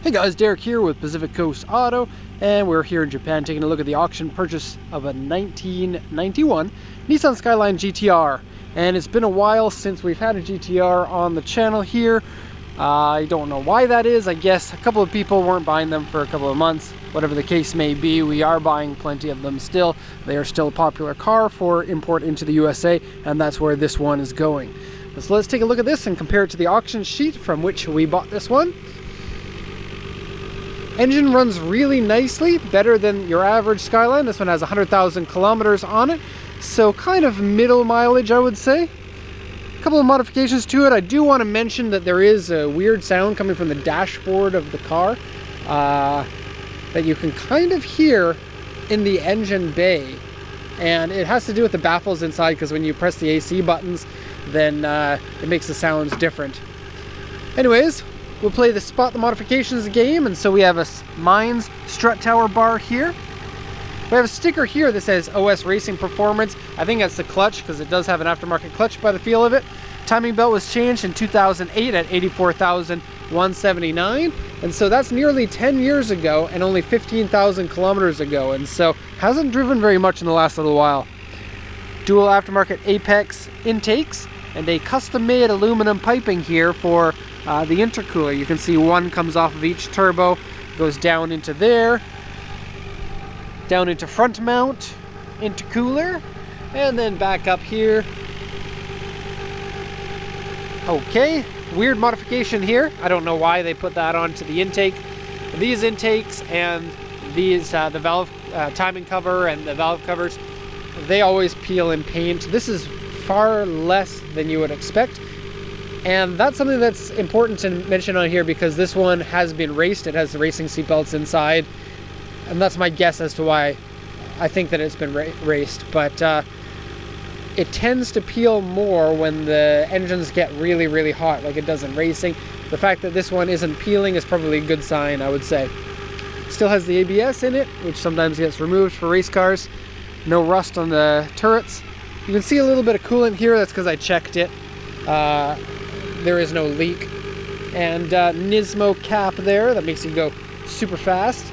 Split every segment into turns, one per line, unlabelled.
Hey guys, Derek here with Pacific Coast Auto, and we're here in Japan taking a look at the auction purchase of a 1991 Nissan Skyline GTR. And it's been a while since we've had a GTR on the channel here. I don't know why that is. I guess a couple of people weren't buying them for a couple of months. Whatever the case may be, we are buying plenty of them still. They are still a popular car for import into the USA, and that's where this one is going. So let's take a look at this and compare it to the auction sheet from which we bought this one. Engine runs really nicely, better than your average Skyline. This one has 100,000 kilometers on it, so kind of middle mileage, I would say. A couple of modifications to it. I do want to mention that there is a weird sound coming from the dashboard of the car that you can kind of hear in the engine bay, and it has to do with the baffles inside, because when you press the AC buttons, then it makes the sounds different. Anyways, we'll play the Spot the Modifications game, and so we have a Mines strut tower bar here. We have a sticker here that says OS Racing Performance. I think that's the clutch, because it does have an aftermarket clutch by the feel of it. Timing belt was changed in 2008 at 84,179, and so that's nearly 10 years ago and only 15,000 kilometers ago, and so hasn't driven very much in the last little while. Dual aftermarket Apex intakes and a custom-made aluminum piping here for the intercooler. You can see one comes off of each turbo, goes down into there, down into front mount, intercooler, and then back up here. Okay, weird modification here. I don't know why they put that onto the intake. These intakes and these, the valve timing cover and the valve covers, they always peel and paint. This is far less than you would expect. And that's something that's important to mention on here, because this one has been raced. It has the racing seatbelts inside, and that's my guess as to why I think that it's been raced. But it tends to peel more when the engines get really, really hot, like it does in racing. The fact that this one isn't peeling is probably a good sign, I would say. Still has the ABS in it, which sometimes gets removed for race cars. No rust on the turrets. You can see a little bit of coolant here. That's because I checked it. There is no leak. And Nismo cap there, that makes you go super fast.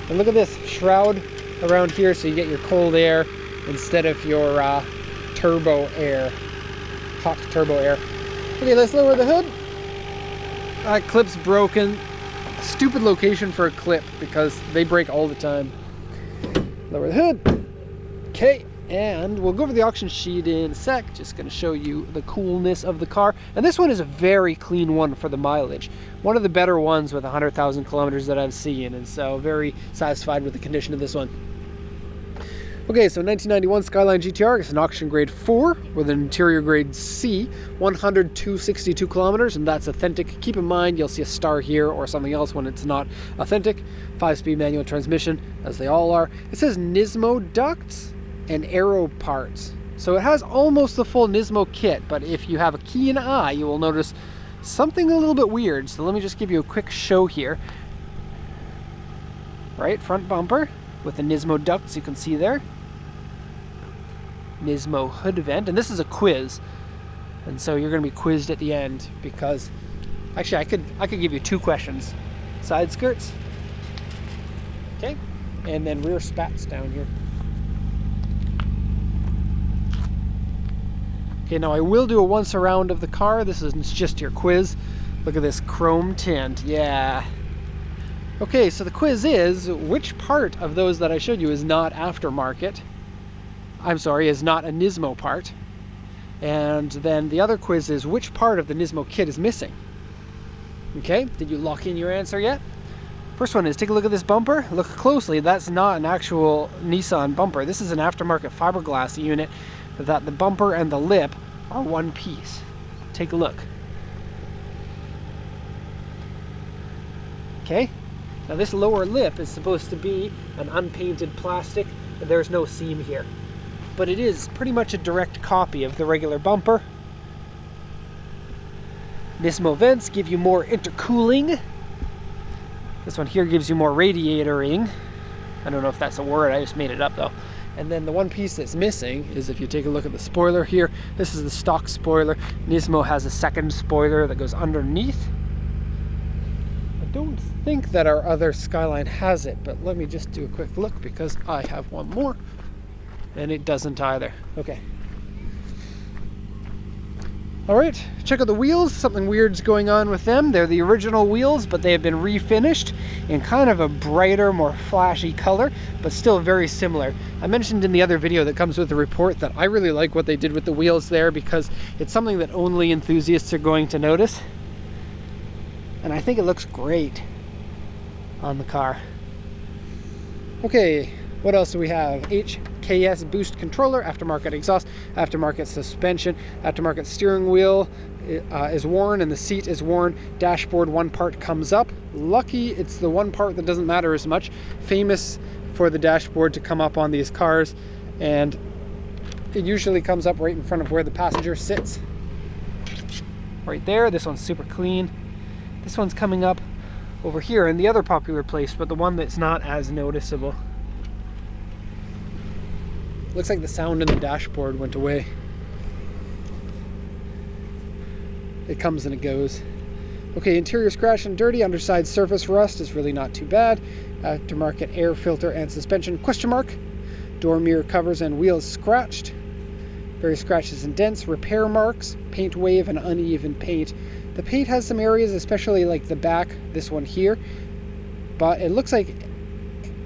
And look at this shroud around here, so you get your cold air instead of your turbo air, hot turbo air. Okay, let's lower the hood. Clip's broken. Stupid location for a clip, because they break all the time. Lower the hood. Okay. And we'll go over the auction sheet in a sec. Just going to show you the coolness of the car. And this one is a very clean one for the mileage. One of the better ones with 100,000 kilometers that I've seen. And so very satisfied with the condition of this one. Okay, so 1991 Skyline GTR. It's an auction grade 4 with an interior grade C. 102.62 kilometers, and that's authentic. Keep in mind, you'll see a star here or something else when it's not authentic. 5-speed manual transmission, as they all are. It says Nismo ducts and aero parts, so it has almost the full Nismo kit, but if you have a keen eye, you will notice something a little bit weird. So let me just give you a quick show here. Right, front bumper with the Nismo ducts, you can see there. Nismo hood vent, and this is a quiz, and so you're going to be quizzed at the end, because actually I could give you 2 questions. Side skirts, okay, and then rear spats down here. Okay, now I will do a once around of the car. This is just your quiz. Look at this chrome tint, yeah. Okay, so the quiz is, which part of those that I showed you is not aftermarket? I'm sorry, is not a Nismo part. And then the other quiz is, which part of the Nismo kit is missing? Okay, did you lock in your answer yet? First one is, take a look at this bumper. Look closely, that's not an actual Nissan bumper. This is an aftermarket fiberglass unit that the bumper and the lip are one piece. Take a look. Okay, now this lower lip is supposed to be an unpainted plastic, but there's no seam here. But it is pretty much a direct copy of the regular bumper. Nismo vents give you more intercooling. This one here gives you more radiatoring. I don't know if that's a word, I just made it up though. And then the one piece that's missing is, if you take a look at the spoiler here, this is the stock spoiler. Nismo has a second spoiler that goes underneath. don't think that our other Skyline has it, but let me just do a quick look because I have one more and it doesn't either. Okay. Alright, check out the wheels. Something weird's going on with them. They're the original wheels, but they have been refinished in kind of a brighter, more flashy color, but still very similar. I mentioned in the other video that comes with the report that I really like what they did with the wheels there because it's something that only enthusiasts are going to notice. And I think it looks great on the car. Okay, what else do we have? HKS boost controller, aftermarket exhaust, aftermarket suspension, aftermarket steering wheel is worn and the seat is worn. Dashboard one part comes up. Lucky it's the one part that doesn't matter as much. Famous for the dashboard to come up on these cars, and it usually comes up right in front of where the passenger sits. Right there. This one's super clean. This one's coming up over here in the other popular place, but the one that's not as noticeable. Looks like the sound in the dashboard went away. It comes and it goes. Okay, interior scratch and dirty, underside surface rust is really not too bad. Aftermarket air filter and suspension, question mark. Door mirror covers and wheels scratched. Various scratches and dents, repair marks, paint wave and uneven paint. The paint has some areas, especially like the back, this one here, but it looks like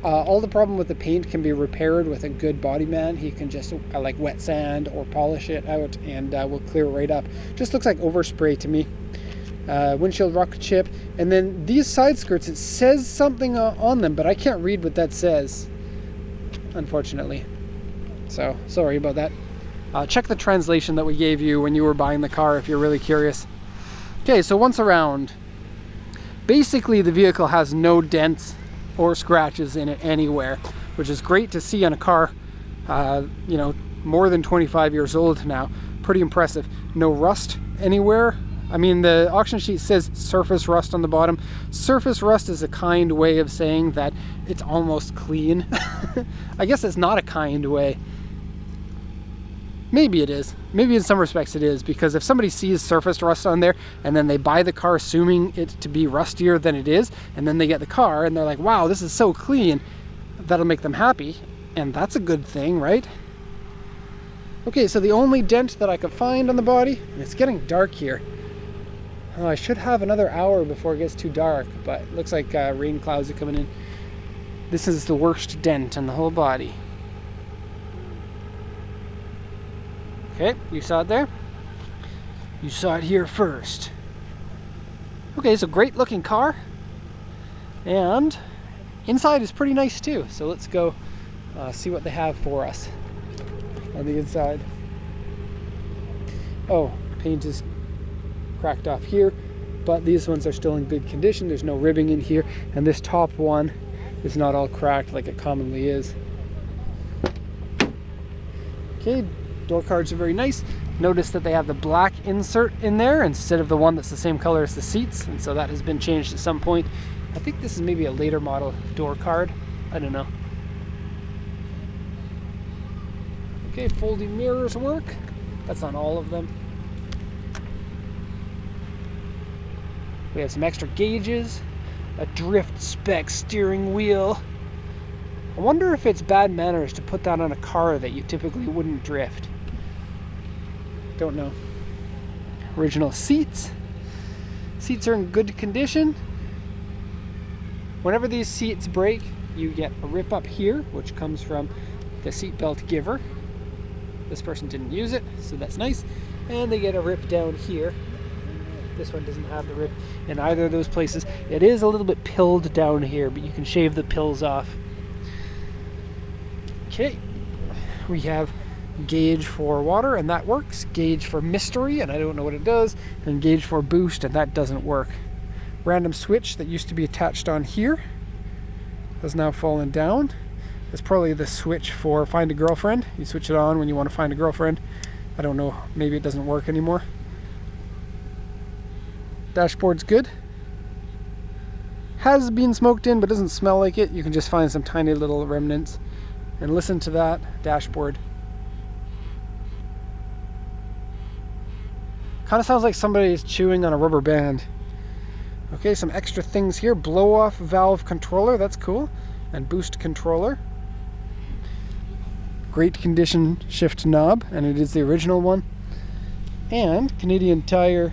all the problem with the paint can be repaired with a good body man. He can just like wet sand or polish it out and we'll clear it right up. Just looks like overspray to me. Windshield rock chip, and then these side skirts, it says something on them, but I can't read what that says, unfortunately. So sorry about that. Check the translation that we gave you when you were buying the car if you're really curious. Okay, so once around, basically the vehicle has no dents or scratches in it anywhere, which is great to see on a car, you know, more than 25 years old now. Pretty impressive. No rust anywhere. I mean, the auction sheet says surface rust on the bottom. Surface rust is a kind way of saying that it's almost clean. I guess it's not a kind way. Maybe it is. Maybe in some respects it is, because if somebody sees surface rust on there and then they buy the car assuming it to be rustier than it is, and then they get the car and they're like, wow, this is so clean, that'll make them happy. And that's a good thing, right? Okay, so the only dent that I could find on the body, and it's getting dark here. Oh, I should have another hour before it gets too dark, but it looks like rain clouds are coming in. This is the worst dent in the whole body. Okay, you saw it there. You saw it here first. Okay, so great looking car. And inside is pretty nice too. So let's go see what they have for us on the inside. Oh, paint is cracked off here, but these ones are still in good condition. There's no ribbing in here, and this top one is not all cracked like it commonly is. Okay, door cards are very nice. Notice that they have the black insert in there instead of the one that's the same color as the seats, and so that has been changed at some point. I think this is maybe a later model door card. I don't know. Okay, folding mirrors work. That's on all of them. We have some extra gauges, a drift spec steering wheel. I wonder if it's bad manners to put that on a car that you typically wouldn't drift. Don't know. Original seats. Seats are in good condition. Whenever these seats break, you get a rip up here, which comes from the seatbelt giver. This person didn't use it, so that's nice. And they get a rip down here. This one doesn't have the rip in either of those places. It is a little bit pilled down here, but you can shave the pills off. Okay, we have gauge for water, and that works. Gauge for mystery, and I don't know what it does. And gauge for boost, and that doesn't work. Random switch that used to be attached on here has now fallen down. It's probably the switch for find a girlfriend. You switch it on when you want to find a girlfriend. I don't know, maybe it doesn't work anymore. Dashboard's good. Has been smoked in, but doesn't smell like it. You can just find some tiny little remnants. And listen to that dashboard. Kind of sounds like somebody is chewing on a rubber band. Okay, some extra things here. Blow-off valve controller, that's cool. And boost controller. Great condition shift knob, and it is the original one. And Canadian Tire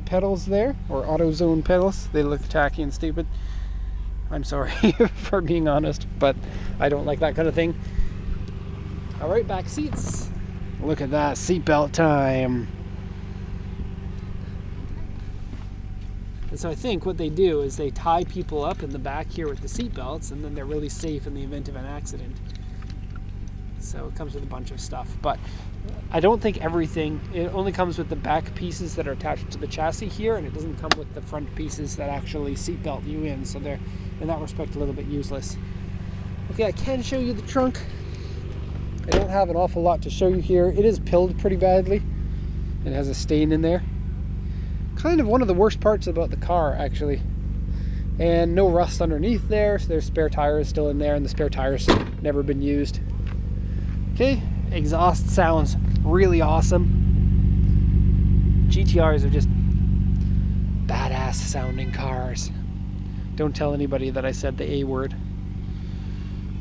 pedals there, or AutoZone pedals. They look tacky and stupid. I'm sorry for being honest, but I don't like that kind of thing. Alright, back seats. Look at that, seatbelt time. And so I think what they do is they tie people up in the back here with the seatbelts, and then they're really safe in the event of an accident. So it comes with a bunch of stuff, but I don't think everything, it only comes with the back pieces that are attached to the chassis here, and it doesn't come with the front pieces that actually seatbelt you in, so they're in that respect a little bit useless. Okay, I can show you the trunk. I don't have an awful lot to show you here. It is pilled pretty badly. It has a stain in there. Kind of one of the worst parts about the car, actually. And no rust underneath there, so there's spare tires still in there, and the spare tires never been used. Okay, exhaust sounds really awesome. GTRs are just badass sounding cars. Don't tell anybody that I said the A word.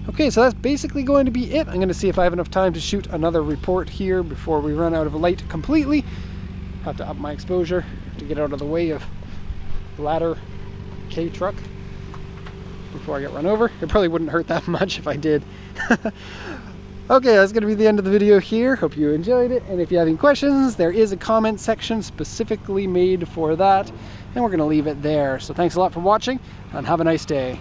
Okay, so that's basically going to be it. I'm going to see if I have enough time to shoot another report here before we run out of light completely. Have to up my exposure to get out of the way of ladder K truck before I get run over. It probably wouldn't hurt that much if I did. Okay, that's going to be the end of the video here. Hope you enjoyed it, and if you have any questions, there is a comment section specifically made for that, and we're going to leave it there. So thanks a lot for watching, and have a nice day.